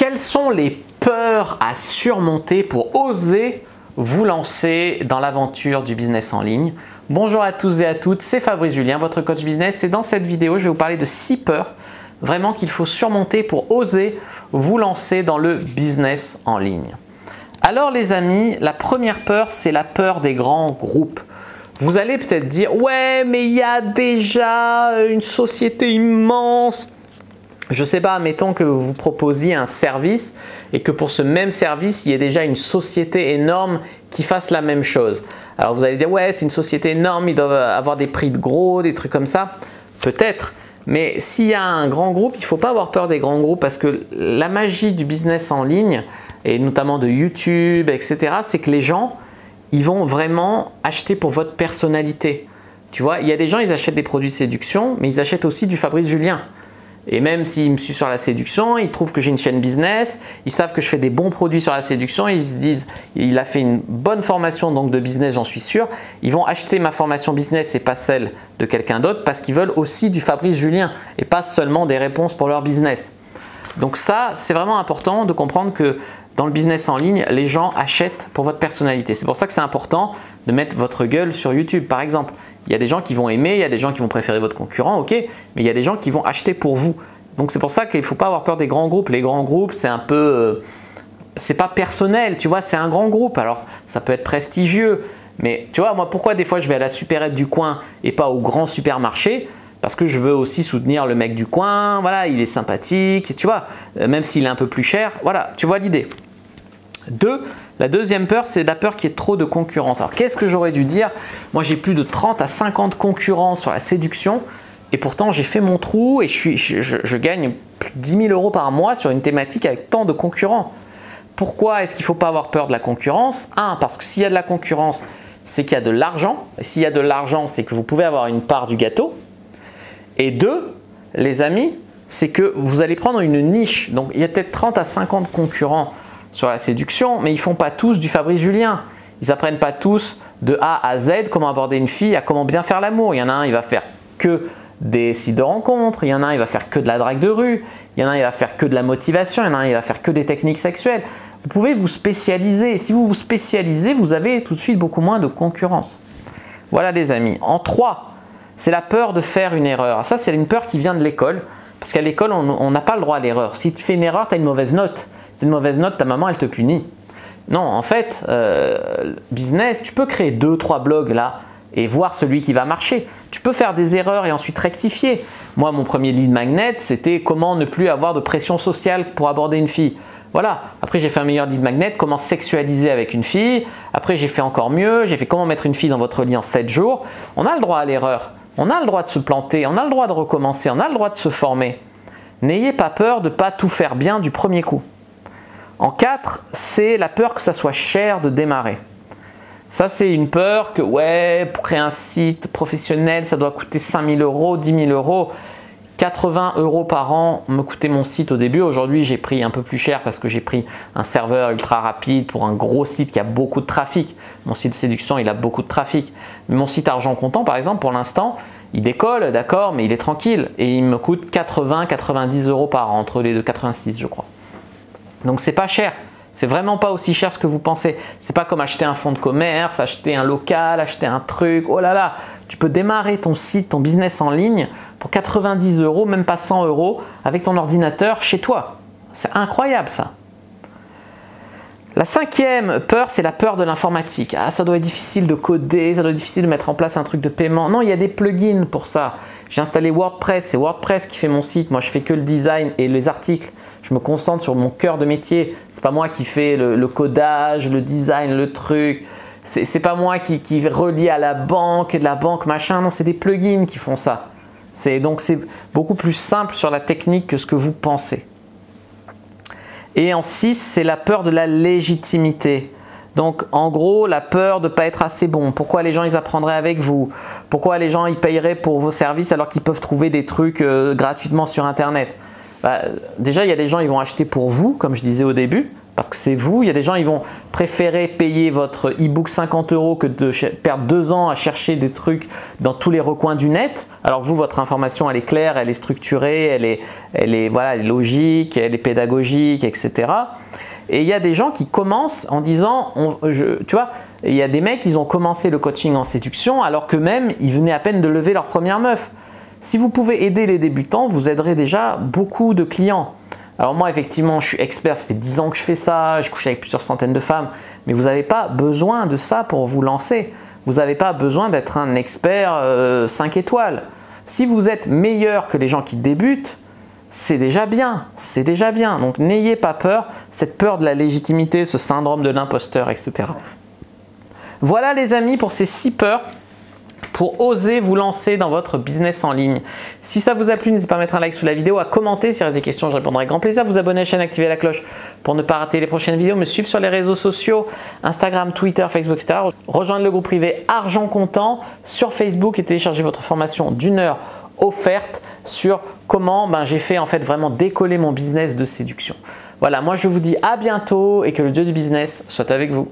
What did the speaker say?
Quelles sont les peurs à surmonter pour oser vous lancer dans l'aventure du business en ligne? Bonjour à tous et à toutes, c'est Fabrice Julien, votre coach business, et dans cette vidéo, je vais vous parler de 6 peurs vraiment qu'il faut surmonter pour oser vous lancer dans le business en ligne. Alors les amis, la première peur, c'est la peur des grands groupes. Vous allez peut-être dire « Ouais, mais il y a déjà une société immense ». Je ne sais pas, mettons que vous proposiez un service et que pour ce même service, il y ait déjà une société énorme qui fasse la même chose. Alors vous allez dire « Ouais, c'est une société énorme, ils doivent avoir des prix de gros, des trucs comme ça ». Peut-être, mais s'il y a un grand groupe, il ne faut pas avoir peur des grands groupes parce que la magie du business en ligne, et notamment de YouTube, etc., c'est que les gens, ils vont vraiment acheter pour votre personnalité. Tu vois, il y a des gens, ils achètent des produits de séduction, mais ils achètent aussi du Fabrice Julien. Et même s'ils me suivent sur la séduction, ils trouvent que j'ai une chaîne business, ils savent que je fais des bons produits sur la séduction, ils se disent il a fait une bonne formation donc de business, j'en suis sûr. Ils vont acheter ma formation business et pas celle de quelqu'un d'autre parce qu'ils veulent aussi du Fabrice Julien et pas seulement des réponses pour leur business. Donc ça, c'est vraiment important de comprendre que dans le business en ligne, les gens achètent pour votre personnalité. C'est pour ça que c'est important de mettre votre gueule sur YouTube par exemple. Il y a des gens qui vont aimer, il y a des gens qui vont préférer votre concurrent, ok, mais il y a des gens qui vont acheter pour vous. Donc c'est pour ça qu'il ne faut pas avoir peur des grands groupes. Les grands groupes, c'est un peu, c'est pas personnel, tu vois, c'est un grand groupe. Alors ça peut être prestigieux, mais tu vois, moi pourquoi des fois je vais à la supérette du coin et pas au grand supermarché? Parce que je veux aussi soutenir le mec du coin, voilà, il est sympathique, tu vois, même s'il est un peu plus cher, voilà, tu vois l'idée. La deuxième peur, c'est la peur qu'il y ait trop de concurrence. Alors qu'est-ce que j'aurais dû dire? Moi j'ai plus de 30 à 50 concurrents sur la séduction et pourtant j'ai fait mon trou et je gagne plus de 10 000 € par mois sur une thématique avec tant de concurrents. Pourquoi est-ce qu'il ne faut pas avoir peur de la concurrence? Un, parce que s'il y a de la concurrence, c'est qu'il y a de l'argent. Et s'il y a de l'argent, c'est que vous pouvez avoir une part du gâteau. Et deux, les amis, c'est que vous allez prendre une niche. Donc il y a peut-être 30 à 50 concurrents sur la séduction, mais ils ne font pas tous du Fabrice Julien. Ils n'apprennent pas tous de A à Z comment aborder une fille, à comment bien faire l'amour. Il y en a un, il va faire que des sites de rencontres, il y en a un, il va faire que de la drague de rue, il y en a un, il va faire que de la motivation, il y en a un, il va faire que des techniques sexuelles. Vous pouvez vous spécialiser. Et si vous vous spécialisez, vous avez tout de suite beaucoup moins de concurrence. Voilà les amis. En 3, c'est la peur de faire une erreur. Ça, c'est une peur qui vient de l'école. Parce qu'à l'école, on n'a pas le droit à l'erreur. Si tu fais une erreur, tu as une mauvaise note. C'est une mauvaise note, ta maman, elle te punit. Non, en fait, business, tu peux créer 2-3 blogs là et voir celui qui va marcher. Tu peux faire des erreurs et ensuite rectifier. Moi, mon premier lead magnet, c'était comment ne plus avoir de pression sociale pour aborder une fille. Voilà. Après, j'ai fait un meilleur lead magnet, comment sexualiser avec une fille. Après, j'ai fait encore mieux. J'ai fait comment mettre une fille dans votre lit en 7 jours. On a le droit à l'erreur. On a le droit de se planter. On a le droit de recommencer. On a le droit de se former. N'ayez pas peur de ne pas tout faire bien du premier coup. En 4, c'est la peur que ça soit cher de démarrer. Ça, c'est une peur que, ouais, pour créer un site professionnel, ça doit coûter 5 000 €, 10 000 €. 80 € par an me coûtait mon site au début. Aujourd'hui, j'ai pris un peu plus cher parce que j'ai pris un serveur ultra rapide pour un gros site qui a beaucoup de trafic. Mon site de séduction, il a beaucoup de trafic. Mais mon site argent comptant, par exemple, pour l'instant, il décolle, d'accord, mais il est tranquille. Et il me coûte 80-90 € par an, entre les deux, 86 je crois. Donc c'est pas cher, c'est vraiment pas aussi cher ce que vous pensez. C'est pas comme acheter un fonds de commerce, acheter un local, acheter un truc, oh là là. Tu peux démarrer ton site, ton business en ligne pour 90 €, même pas 100 € avec ton ordinateur chez toi. C'est incroyable ça. La 5e peur, c'est la peur de l'informatique. Ah, ça doit être difficile de coder, ça doit être difficile de mettre en place un truc de paiement. Non, il y a des plugins pour ça. J'ai installé WordPress, c'est WordPress qui fait mon site. Moi, je fais que le design et les articles. Je me concentre sur mon cœur de métier. C'est pas moi qui fais le codage, le design, le truc. C'est pas moi qui relie à la banque et de la banque machin. Non, c'est des plugins qui font ça. Donc c'est beaucoup plus simple sur la technique que ce que vous pensez. Et en 6, c'est la peur de la légitimité. Donc en gros, la peur de ne pas être assez bon. Pourquoi les gens ils apprendraient avec vous? Pourquoi les gens ils payeraient pour vos services alors qu'ils peuvent trouver des trucs gratuitement sur internet? Déjà, il y a des gens qui vont acheter pour vous, comme je disais au début, Parce que c'est vous, il y a des gens, ils vont préférer payer votre e-book 50 € que de perdre 2 ans à chercher des trucs dans tous les recoins du net. Alors que vous, votre information, elle est claire, elle est structurée, elle est logique, elle est pédagogique, etc. Et il y a des gens qui commencent en disant, tu vois, il y a des mecs, ils ont commencé le coaching en séduction alors qu'eux-mêmes, ils venaient à peine de lever leur première meuf. Si vous pouvez aider les débutants, vous aiderez déjà beaucoup de clients. Alors moi, effectivement, je suis expert, ça fait 10 ans que je fais ça, je couche avec plusieurs centaines de femmes, mais vous n'avez pas besoin de ça pour vous lancer. Vous n'avez pas besoin d'être un expert 5 étoiles. Si vous êtes meilleur que les gens qui débutent, c'est déjà bien, c'est déjà bien. Donc n'ayez pas peur, cette peur de la légitimité, ce syndrome de l'imposteur, etc. Voilà les amis pour ces 6 peurs pour oser vous lancer dans votre business en ligne. Si ça vous a plu, n'hésitez pas à mettre un like sous la vidéo, à commenter s'il y a des questions, je répondrai avec grand plaisir. Vous abonner à la chaîne, activer la cloche pour ne pas rater les prochaines vidéos, me suivre sur les réseaux sociaux, Instagram, Twitter, Facebook, etc. Rejoindre le groupe privé Argent Comptant sur Facebook et télécharger votre formation d'1 heure offerte sur comment j'ai fait en fait vraiment décoller mon business de séduction. Voilà, moi je vous dis à bientôt et que le dieu du business soit avec vous.